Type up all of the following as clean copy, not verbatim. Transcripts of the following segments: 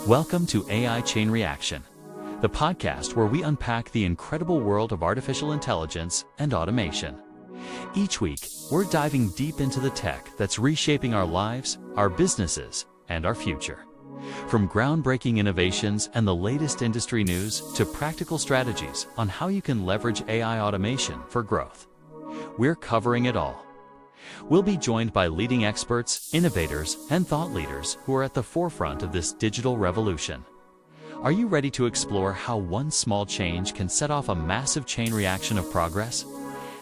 Welcome to AI Chain Reaction, the podcast where we unpack the incredible world of artificial intelligence and automation. Each week, we're diving deep into the tech that's reshaping our lives, our businesses, and our future. From groundbreaking innovations and the latest industry news to practical strategies on how you can leverage AI automation for growth. We're covering it all. We'll be joined by leading experts, innovators, and thought leaders who are at the forefront of this digital revolution. Are you ready to explore how one small change can set off a massive chain reaction of progress?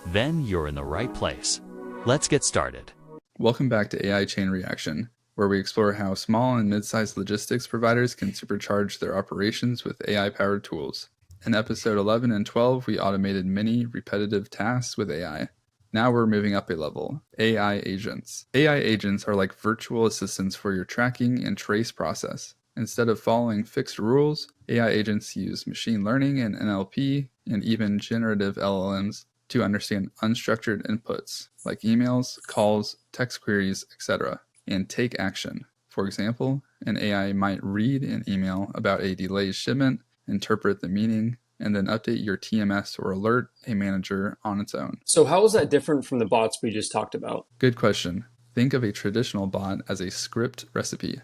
Then you're in the right place. Let's get started. Welcome back to AI Chain Reaction, where we explore how small and mid-sized logistics providers can supercharge their operations with AI-powered tools. In episode 11 and 12, we automated many repetitive tasks with AI. Now we're moving up a level, AI agents. AI agents are like virtual assistants for your tracking and trace process. Instead of following fixed rules, AI agents use machine learning and NLP and even generative LLMs to understand unstructured inputs like emails, calls, text queries, etc., and take action. For example, an AI might read an email about a delayed shipment, interpret the meaning, and then update your TMS or alert a manager on its own. So how is that different from the bots we just talked about? Good question. Think of a traditional bot as a script recipe.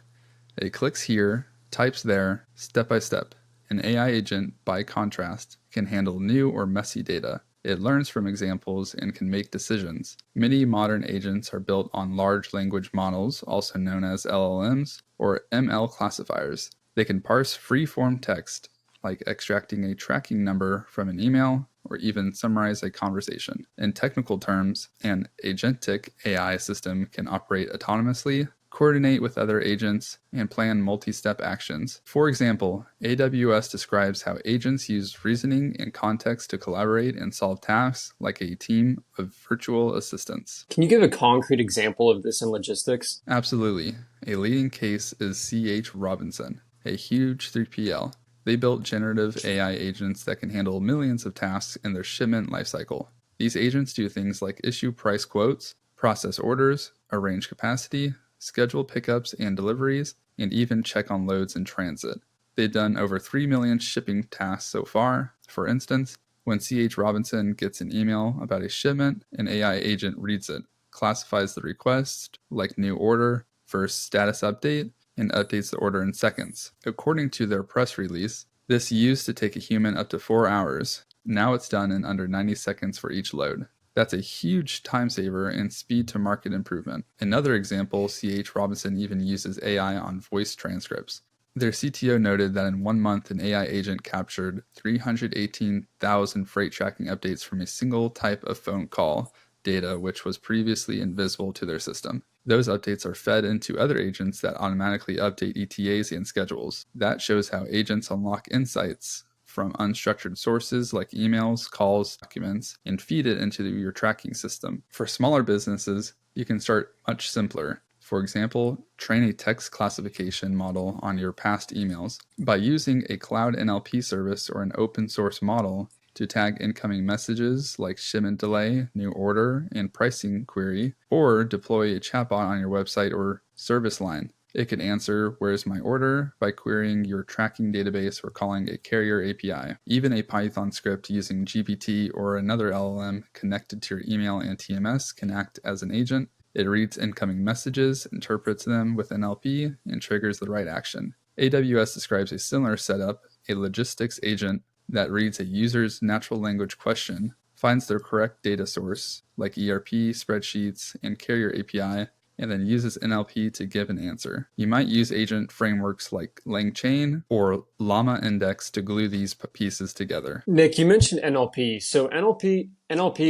It clicks here, types there, step by step. An AI agent, by contrast, can handle new or messy data. It learns from examples and can make decisions. Many modern agents are built on large language models, also known as LLMs or ML classifiers. They can parse free-form text, like extracting a tracking number from an email, or even summarize a conversation. In technical terms, an agentic AI system can operate autonomously, coordinate with other agents, and plan multi-step actions. For example, AWS describes how agents use reasoning and context to collaborate and solve tasks like a team of virtual assistants. Can you give a concrete example of this in logistics? Absolutely. A leading case is C.H. Robinson, a huge 3PL. They built generative AI agents that can handle millions of tasks in their shipment lifecycle. These agents do things like issue price quotes, process orders, arrange capacity, schedule pickups and deliveries, and even check on loads in transit. They've done over 3 million shipping tasks so far. For instance, when C.H. Robinson gets an email about a shipment, an AI agent reads it, classifies the request, like new order, versus status update, and updates the order in seconds. According to their press release, this used to take a human up to 4 hours. Now it's done in under 90 seconds for each load. That's a huge time saver and speed to market improvement. Another example, C.H. Robinson even uses AI on voice transcripts. Their CTO noted that in 1 month, an AI agent captured 318,000 freight tracking updates from a single type of phone call data, which was previously invisible to their system. Those updates are fed into other agents that automatically update ETAs and schedules. That shows how agents unlock insights from unstructured sources like emails, calls, documents, and feed it into your tracking system. For smaller businesses, you can start much simpler. For example, train a text classification model on your past emails. By using a cloud NLP service or an open source model to tag incoming messages like shipment delay, new order, and pricing query, or deploy a chatbot on your website or service line. It can answer, "Where's my order?" by querying your tracking database or calling a carrier API. Even a Python script using GPT or another LLM connected to your email and TMS can act as an agent. It reads incoming messages, interprets them with NLP, and triggers the right action. AWS describes a similar setup, a logistics agent that reads a user's natural language question, finds their correct data source, like ERP, spreadsheets, and carrier API, and then uses NLP to give an answer. You might use agent frameworks like LangChain or Llama Index to glue these pieces together. Nick, you mentioned NLP. So NLP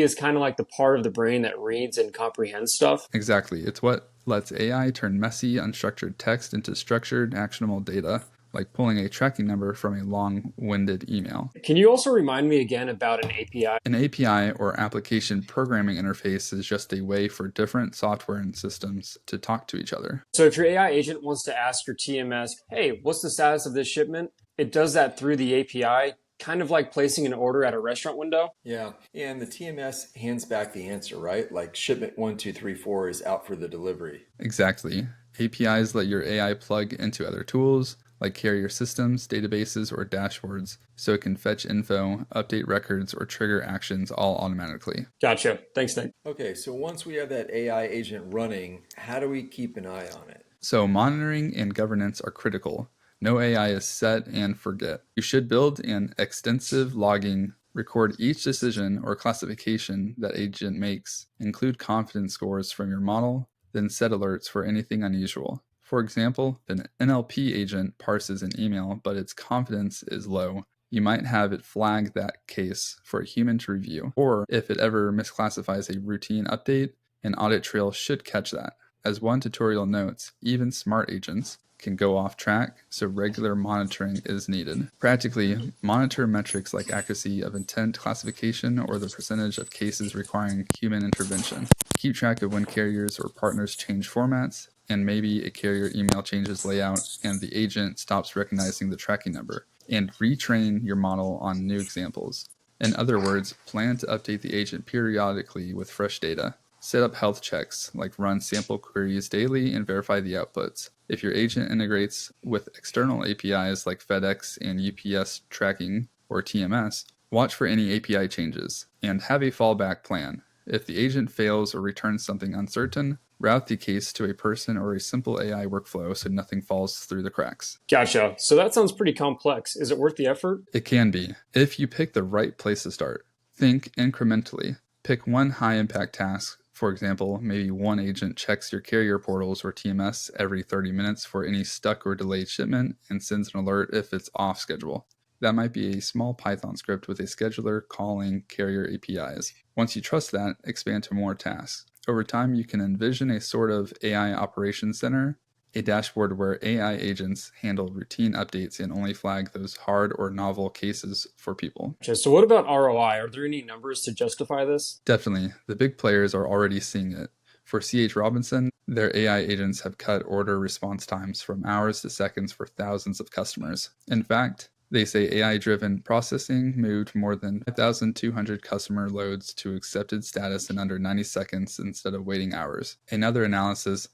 is kind of like the part of the brain that reads and comprehends stuff. Exactly. It's what lets AI turn messy, unstructured text into structured, actionable data, like pulling a tracking number from a long-winded email. Can you also remind me again about an API? An API, or application programming interface, is just a way for different software and systems to talk to each other. So if your AI agent wants to ask your TMS, "Hey, what's the status of this shipment?" It does that through the API, kind of like placing an order at a restaurant window. Yeah, and the TMS hands back the answer, right? Like shipment 1234 is out for the delivery. Exactly. APIs let your AI plug into other tools, like carrier systems, databases, or dashboards, so it can fetch info, update records, or trigger actions all automatically. Gotcha. Thanks, Nick. Okay, so once we have that AI agent running, how do we keep an eye on it? So monitoring and governance are critical. No AI is set and forget. You should build an extensive logging, record each decision or classification that agent makes, include confidence scores from your model, then set alerts for anything unusual. For example, if an NLP agent parses an email but its confidence is low, you might have it flag that case for a human to review. Or if it ever misclassifies a routine update, an audit trail should catch that. As one tutorial notes, even smart agents can go off track, so regular monitoring is needed. Practically, monitor metrics like accuracy of intent classification or the percentage of cases requiring human intervention. Keep track of when carriers or partners change formats, and maybe a carrier email changes layout and the agent stops recognizing the tracking number, and retrain your model on new examples. In other words, plan to update the agent periodically with fresh data. Set up health checks, like run sample queries daily and verify the outputs. If your agent integrates with external APIs like FedEx and UPS tracking or TMS, watch for any API changes and have a fallback plan. If the agent fails or returns something uncertain, route the case to a person or a simple AI workflow so nothing falls through the cracks. Gotcha. So that sounds pretty complex. Is it worth the effort? It can be, if you pick the right place to start. Think incrementally. Pick one high-impact task. For example, maybe one agent checks your carrier portals or TMS every 30 minutes for any stuck or delayed shipment and sends an alert if it's off schedule. That might be a small Python script with a scheduler calling carrier APIs. Once you trust that, expand to more tasks. Over time, you can envision a sort of AI operations center, a dashboard where AI agents handle routine updates and only flag those hard or novel cases for people. Okay, so what about ROI? Are there any numbers to justify this? Definitely. The big players are already seeing it. For C.H. Robinson, their AI agents have cut order response times from hours to seconds for thousands of customers. In fact, they say AI-driven processing moved more than 5,200 customer loads to accepted status in under 90 seconds instead of waiting hours. Another analysis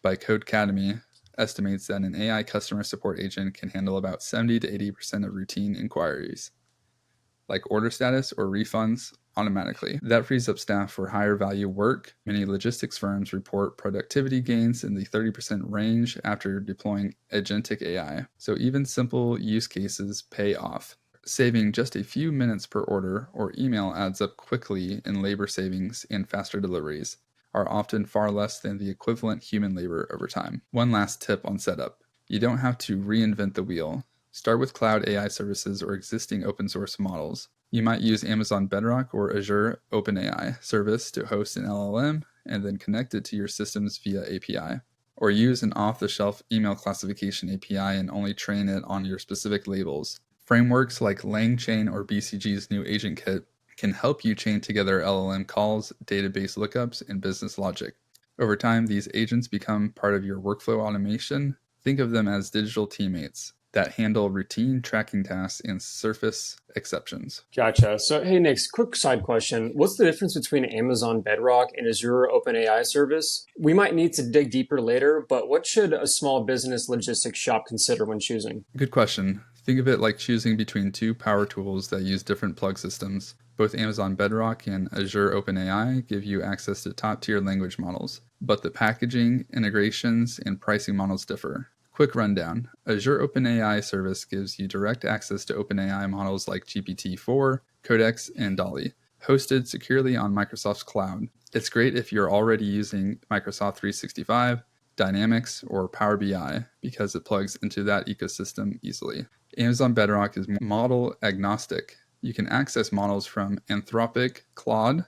by Codecademy estimates that an AI customer support agent can handle about 70 to 80% of routine inquiries, like order status or refunds, automatically. That frees up staff for higher value work. Many logistics firms report productivity gains in the 30% range after deploying agentic AI. So even simple use cases pay off. Saving just a few minutes per order or email adds up quickly in labor savings and faster deliveries are often far less than the equivalent human labor over time. One last tip on setup. You don't have to reinvent the wheel. Start with cloud AI services or existing open source models. You might use Amazon Bedrock or Azure OpenAI service to host an LLM and then connect it to your systems via API. Or use an off-the-shelf email classification API and only train it on your specific labels. Frameworks like LangChain or BCG's new agent kit can help you chain together LLM calls, database lookups, and business logic. Over time, these agents become part of your workflow automation. Think of them as digital teammates that handle routine tracking tasks and surface exceptions. Gotcha. So, hey, Nick, quick side question. What's the difference between Amazon Bedrock and Azure OpenAI service? We might need to dig deeper later, but what should a small business logistics shop consider when choosing? Good question. Think of it like choosing between two power tools that use different plug systems. Both Amazon Bedrock and Azure OpenAI give you access to top-tier language models, but the packaging, integrations, and pricing models differ. Quick rundown. Azure OpenAI service gives you direct access to OpenAI models like GPT-4, Codex, and DALL-E, hosted securely on Microsoft's cloud. It's great if you're already using Microsoft 365, Dynamics, or Power BI because it plugs into that ecosystem easily. Amazon Bedrock is model agnostic. You can access models from Anthropic, Claude,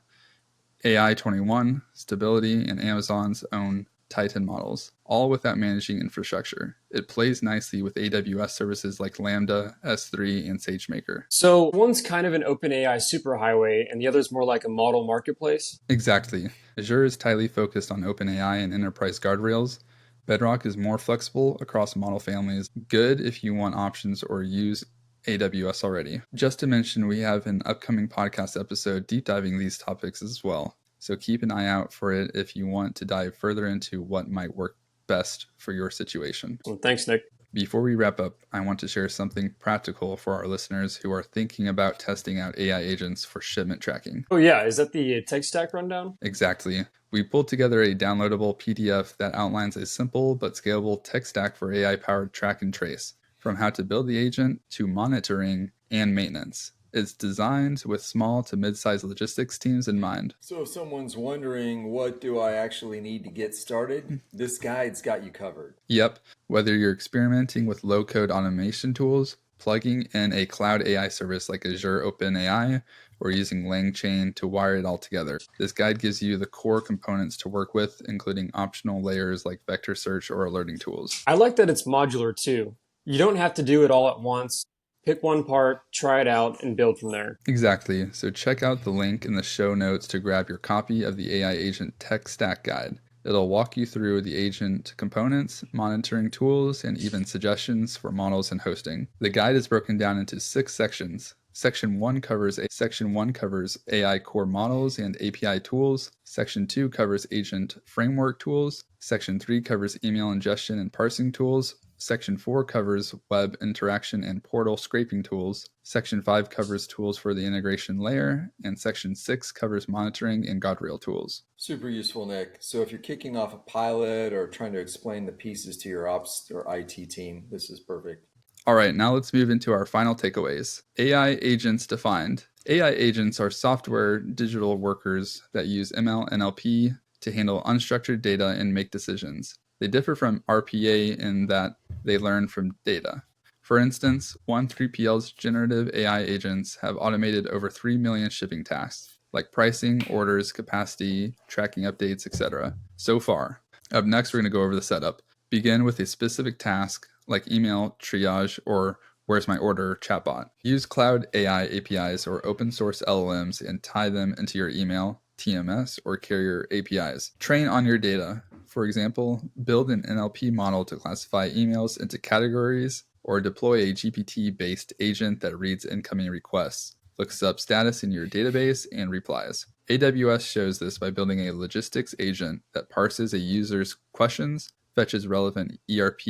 AI21, Stability, and Amazon's own Titan models, all without managing infrastructure. It plays nicely with AWS services like Lambda, S3, and SageMaker. So one's kind of an OpenAI superhighway and the other's more like a model marketplace? Exactly. Azure is tightly focused on OpenAI and enterprise guardrails. Bedrock is more flexible across model families, good if you want options or use AWS already. Just to mention, we have an upcoming podcast episode deep diving these topics as well. So keep an eye out for it if you want to dive further into what might work best for your situation. Well, thanks, Nick. Before we wrap up, I want to share something practical for our listeners who are thinking about testing out AI agents for shipment tracking. Oh yeah, is that the tech stack rundown? Exactly. We pulled together a downloadable PDF that outlines a simple but scalable tech stack for AI-powered track and trace, from how to build the agent to monitoring and maintenance. It's designed with small to mid-sized logistics teams in mind. So if someone's wondering, what do I actually need to get started? This guide's got you covered. Yep, whether you're experimenting with low-code automation tools, plugging in a cloud AI service like Azure OpenAI, or using LangChain to wire it all together, this guide gives you the core components to work with, including optional layers like vector search or alerting tools. I like that it's modular too. You don't have to do it all at once. Pick one part, try it out, and build from there. Exactly. So check out the link in the show notes to grab your copy of the AI Agent Tech Stack Guide. It'll walk you through the agent components, monitoring tools, and even suggestions for models and hosting. The guide is broken down into 6 sections. Section 1 covers AI core models and API tools. Section 2 covers agent framework tools. Section 3 covers email ingestion and parsing tools. Section 4 covers web interaction and portal scraping tools. Section 5 covers tools for the integration layer. And Section 6 covers monitoring and guardrail tools. Super useful, Nick. So if you're kicking off a pilot or trying to explain the pieces to your ops or IT team, this is perfect. All right, now let's move into our final takeaways. AI agents defined. AI agents are software digital workers that use ML and NLP to handle unstructured data and make decisions. They differ from RPA in that they learn from data. For instance, 3PL's generative AI agents have automated over 3 million shipping tasks, like pricing, orders, capacity, tracking updates, etc. so far. Up next, we're going to go over the setup. Begin with a specific task like email triage or where's my order chatbot. Use cloud AI APIs or open source LLMs and tie them into your email, TMS, or carrier APIs. Train on your data. For example, build an NLP model to classify emails into categories or deploy a GPT-based agent that reads incoming requests, looks up status in your database, and replies. AWS shows this by building a logistics agent that parses a user's questions, fetches relevant ERP,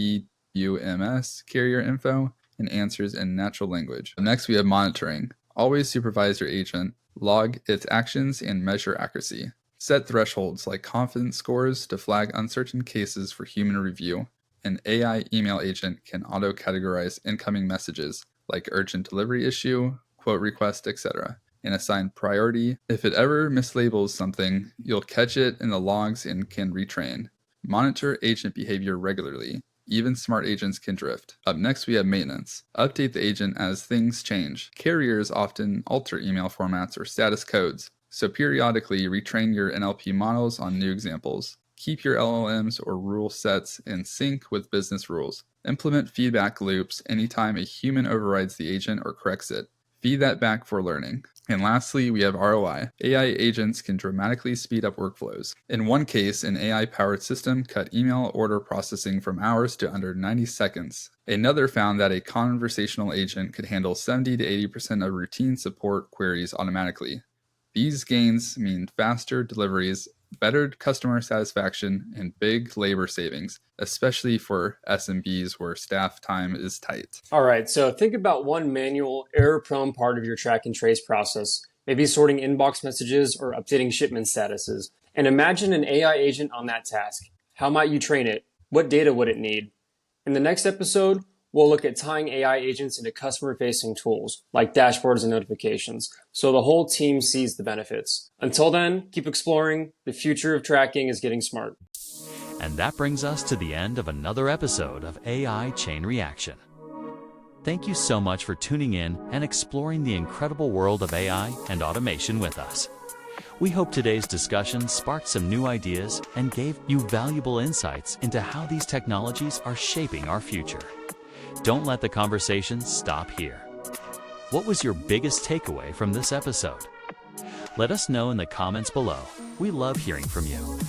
UMS, carrier info, and answers in natural language. Next, we have monitoring. Always supervise your agent, log its actions, and measure accuracy. Set thresholds like confidence scores to flag uncertain cases for human review. An AI email agent can auto-categorize incoming messages like urgent delivery issue, quote request, etc., and assign priority. If it ever mislabels something, you'll catch it in the logs and can retrain. Monitor agent behavior regularly. Even smart agents can drift. Up next, we have maintenance. Update the agent as things change. Carriers often alter email formats or status codes, so periodically retrain your NLP models on new examples. Keep your LLMs or rule sets in sync with business rules. Implement feedback loops anytime a human overrides the agent or corrects it. Feed that back for learning. And lastly, we have ROI. AI agents can dramatically speed up workflows. In one case, an AI-powered system cut email order processing from hours to under 90 seconds. Another found that a conversational agent could handle 70 to 80% of routine support queries automatically. These gains mean faster deliveries, better customer satisfaction, and big labor savings, especially for SMBs where staff time is tight. All right, so think about one manual, error-prone part of your track and trace process, maybe sorting inbox messages or updating shipment statuses. And imagine an AI agent on that task. How might you train it? What data would it need? In the next episode, we'll look at tying AI agents into customer-facing tools like dashboards and notifications, so the whole team sees the benefits. Until then, keep exploring. The future of tracking is getting smart. And that brings us to the end of another episode of AI Chain Reaction. Thank you so much for tuning in and exploring the incredible world of AI and automation with us. We hope today's discussion sparked some new ideas and gave you valuable insights into how these technologies are shaping our future. Don't let the conversation stop here. What was your biggest takeaway from this episode? Let us know in the comments below. We love hearing from you.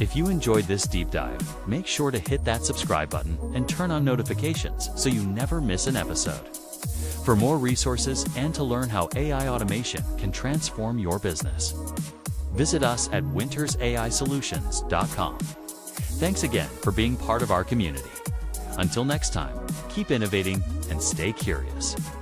If you enjoyed this deep dive, make sure to hit that subscribe button and turn on notifications so you never miss an episode. For more resources and to learn how AI automation can transform your business, visit us at wintersaisolutions.com. Thanks again for being part of our community. Until next time, keep innovating and stay curious.